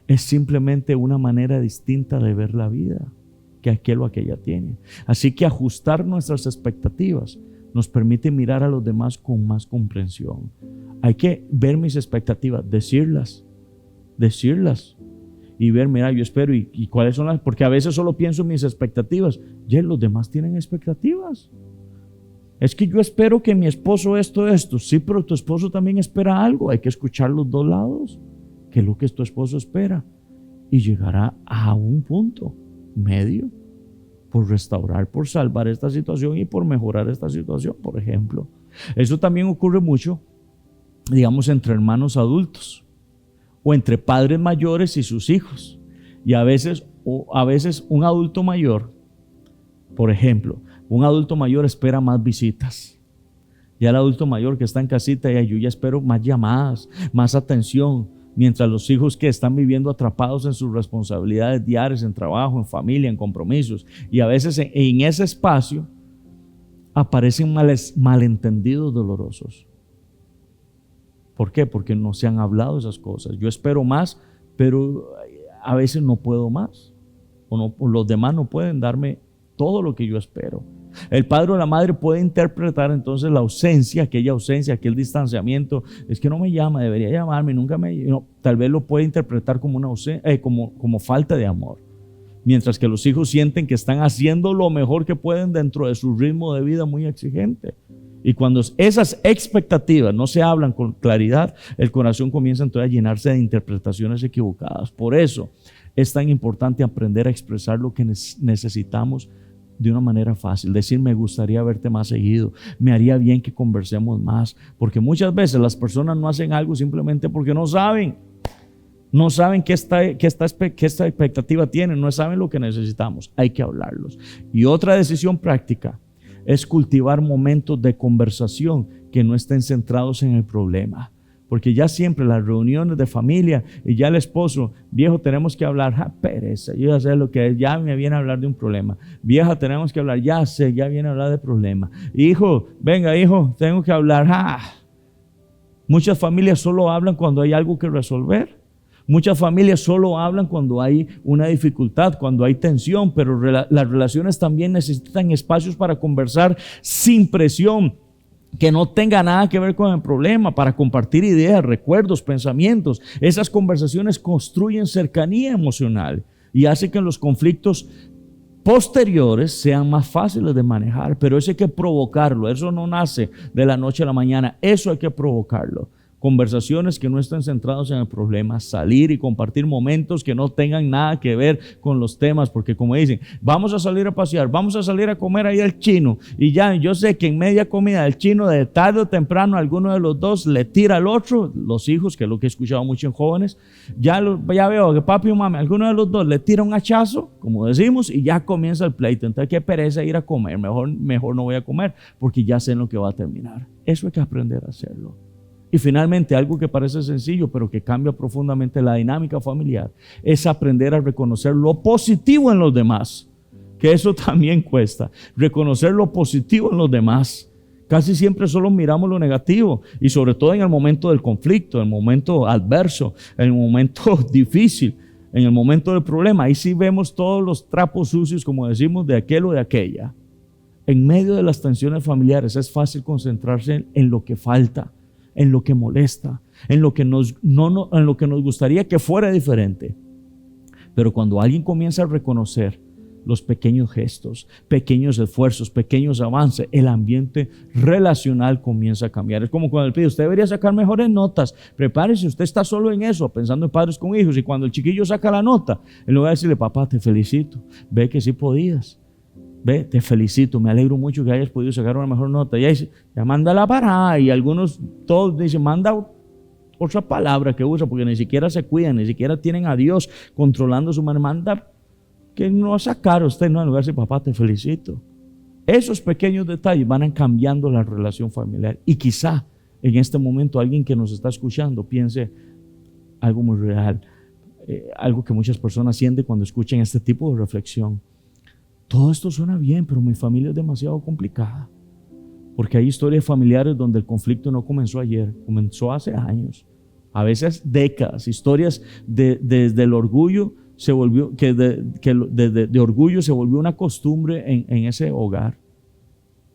es simplemente una manera distinta de ver la vida que aquel o aquella tiene. Así que ajustar nuestras expectativas nos permite mirar a los demás con más comprensión. Hay que ver mis expectativas, decirlas y ver, mira, yo espero y cuáles son porque a veces solo pienso en mis expectativas. Ya los demás tienen expectativas. Es que yo espero que mi esposo esto. Sí, pero tu esposo también espera algo. Hay que escuchar los dos lados. ¿Qué es lo que tu esposo espera? Y llegará a un punto medio por restaurar, por salvar esta situación y por mejorar esta situación, por ejemplo. Eso también ocurre mucho, digamos, entre hermanos adultos o entre padres mayores y sus hijos. Y a veces un adulto mayor, por ejemplo, un adulto mayor espera más visitas. Ya el adulto mayor que está en casita, yo ya espero más llamadas, más atención, mientras los hijos que están viviendo atrapados en sus responsabilidades diarias, en trabajo, en familia, en compromisos. Y a veces en ese espacio aparecen malentendidos dolorosos. ¿Por qué? Porque no se han hablado esas cosas. Yo espero más, pero a veces no puedo más. O los demás no pueden darme todo lo que yo espero. El padre o la madre puede interpretar entonces la ausencia, aquel distanciamiento. Es que no me llama, debería llamarme, nunca me llama. Tal vez lo puede interpretar como una como falta de amor. Mientras que los hijos sienten que están haciendo lo mejor que pueden dentro de su ritmo de vida muy exigente. Y cuando esas expectativas no se hablan con claridad, el corazón comienza entonces a llenarse de interpretaciones equivocadas. Por eso es tan importante aprender a expresar lo que necesitamos de una manera fácil. Decir, me gustaría verte más seguido, me haría bien que conversemos más. Porque muchas veces las personas no hacen algo simplemente porque no saben qué esta expectativa tienen, no saben lo que necesitamos. Hay que hablarlos. Y otra decisión práctica es cultivar momentos de conversación que no estén centrados en el problema. porque ya siempre las reuniones de familia y ya el esposo, viejo, tenemos que hablar, pereza, yo ya sé lo que es, ya me viene a hablar de un problema. Vieja, tenemos que hablar, ya sé, ya viene a hablar de problema. Hijo, venga hijo, tengo que hablar. Muchas familias solo hablan cuando hay algo que resolver. Muchas familias solo hablan cuando hay una dificultad, cuando hay tensión, pero las relaciones también necesitan espacios para conversar sin presión, que no tenga nada que ver con el problema, para compartir ideas, recuerdos, pensamientos. Esas conversaciones construyen cercanía emocional y hacen que los conflictos posteriores sean más fáciles de manejar, pero eso hay que provocarlo. Eso no nace de la noche a la mañana, eso hay que provocarlo. Conversaciones que no estén centradas en el problema, salir y compartir momentos que no tengan nada que ver con los temas, porque como dicen, vamos a salir a pasear, vamos a salir a comer ahí al chino, y ya yo sé que en media comida el chino, de tarde o temprano, alguno de los dos le tira al otro, los hijos, que es lo que he escuchado mucho en jóvenes, ya veo que papi o mami, alguno de los dos le tira un hachazo, como decimos, y ya comienza el pleito. Entonces qué pereza ir a comer, mejor no voy a comer, porque ya sé en lo que va a terminar. Eso hay que aprender a hacerlo. Y finalmente, algo que parece sencillo, pero que cambia profundamente la dinámica familiar, es aprender a reconocer lo positivo en los demás, que eso también cuesta, reconocer lo positivo en los demás. Casi siempre solo miramos lo negativo, y sobre todo en el momento del conflicto, en el momento adverso, en el momento difícil, en el momento del problema. Ahí sí vemos todos los trapos sucios, como decimos, de aquel o de aquella. En medio de las tensiones familiares es fácil concentrarse en lo que falta, en lo que molesta, en lo que en lo que nos gustaría que fuera diferente. Pero cuando alguien comienza a reconocer los pequeños gestos, pequeños esfuerzos, pequeños avances, el ambiente relacional comienza a cambiar. Es como cuando le pide, usted debería sacar mejores notas, prepárese, usted está solo en eso, pensando en padres con hijos, y cuando el chiquillo saca la nota, en lugar de decirle, papá, te felicito, ve que sí podías. Ve, te felicito, me alegro mucho que hayas podido sacar una mejor nota. Ya manda la parada, y algunos, todos dicen, manda otra palabra que usa, porque ni siquiera se cuidan, ni siquiera tienen a Dios controlando su mano. Manda que no va a sacar usted, no, en lugar de decir, papá, te felicito. Esos pequeños detalles van cambiando la relación familiar. Y quizá en este momento alguien que nos está escuchando piense algo muy real, algo que muchas personas sienten cuando escuchan este tipo de reflexión. Todo esto suena bien, pero mi familia es demasiado complicada. Porque hay historias familiares donde el conflicto no comenzó ayer, comenzó hace años, a veces décadas. Historias desde el orgullo se volvió, de orgullo se volvió una costumbre en ese hogar,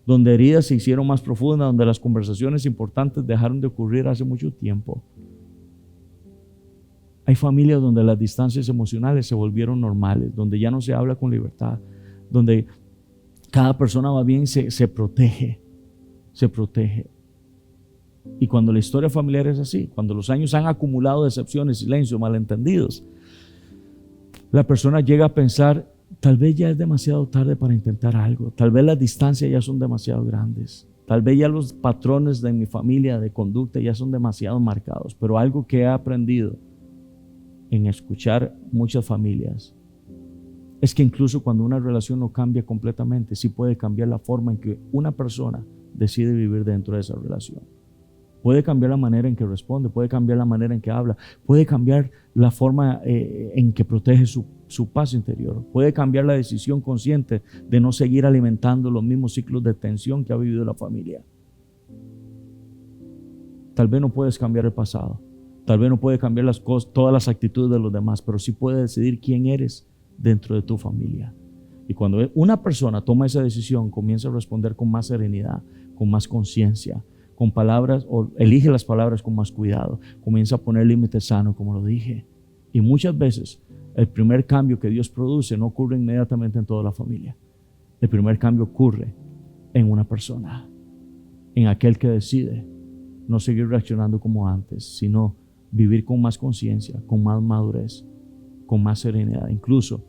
donde heridas se hicieron más profundas, donde las conversaciones importantes dejaron de ocurrir hace mucho tiempo. Hay familias donde las distancias emocionales se volvieron normales, donde ya no se habla con libertad, donde cada persona va bien, se protege. Y cuando la historia familiar es así, cuando los años han acumulado decepciones, silencio, malentendidos, la persona llega a pensar, tal vez ya es demasiado tarde para intentar algo, tal vez las distancias ya son demasiado grandes, tal vez ya los patrones de mi familia de conducta ya son demasiado marcados. Pero algo que he aprendido en escuchar muchas familias es que incluso cuando una relación no cambia completamente, sí puede cambiar la forma en que una persona decide vivir dentro de esa relación. Puede cambiar la manera en que responde, puede cambiar la manera en que habla, puede cambiar la forma en que protege su paz interior, puede cambiar la decisión consciente de no seguir alimentando los mismos ciclos de tensión que ha vivido la familia. Tal vez no puedes cambiar el pasado, tal vez no puedes cambiar todas las actitudes de los demás, pero sí puedes decidir quién eres dentro de tu familia. Y cuando una persona toma esa decisión, comienza a responder con más serenidad, con más conciencia, con palabras, o elige las palabras con más cuidado, comienza a poner límites sanos, como lo dije. Y muchas veces el primer cambio que Dios produce no ocurre inmediatamente en toda la familia. El primer cambio ocurre en una persona, en aquel que decide no seguir reaccionando como antes, sino vivir con más conciencia, con más madurez, con más serenidad, incluso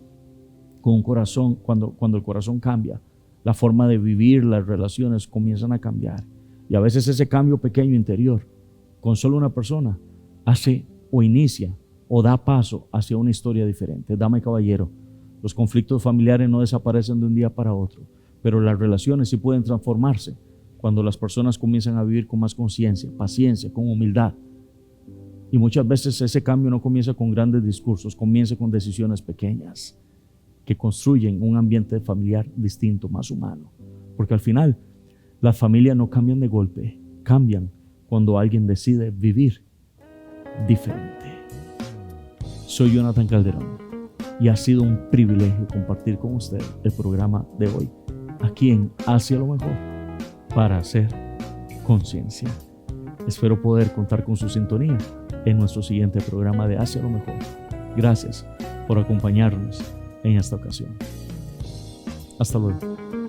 con un corazón. Cuando el corazón cambia, la forma de vivir, las relaciones comienzan a cambiar. Y a veces ese cambio pequeño interior, con solo una persona, hace o inicia o da paso hacia una historia diferente. Dama y caballero, los conflictos familiares no desaparecen de un día para otro, pero las relaciones sí pueden transformarse cuando las personas comienzan a vivir con más conciencia, paciencia, con humildad, Y muchas veces ese cambio no comienza con grandes discursos, comienza con decisiones pequeñas que construyen un ambiente familiar distinto, más humano. Porque al final, las familias no cambian de golpe, cambian cuando alguien decide vivir diferente. Soy Jonathan Calderón y ha sido un privilegio compartir con usted el programa de hoy, aquí en Hacia lo Mejor, para hacer conciencia. Espero poder contar con su sintonía en nuestro siguiente programa de Hacia lo Mejor. Gracias por acompañarnos en esta ocasión. Hasta luego.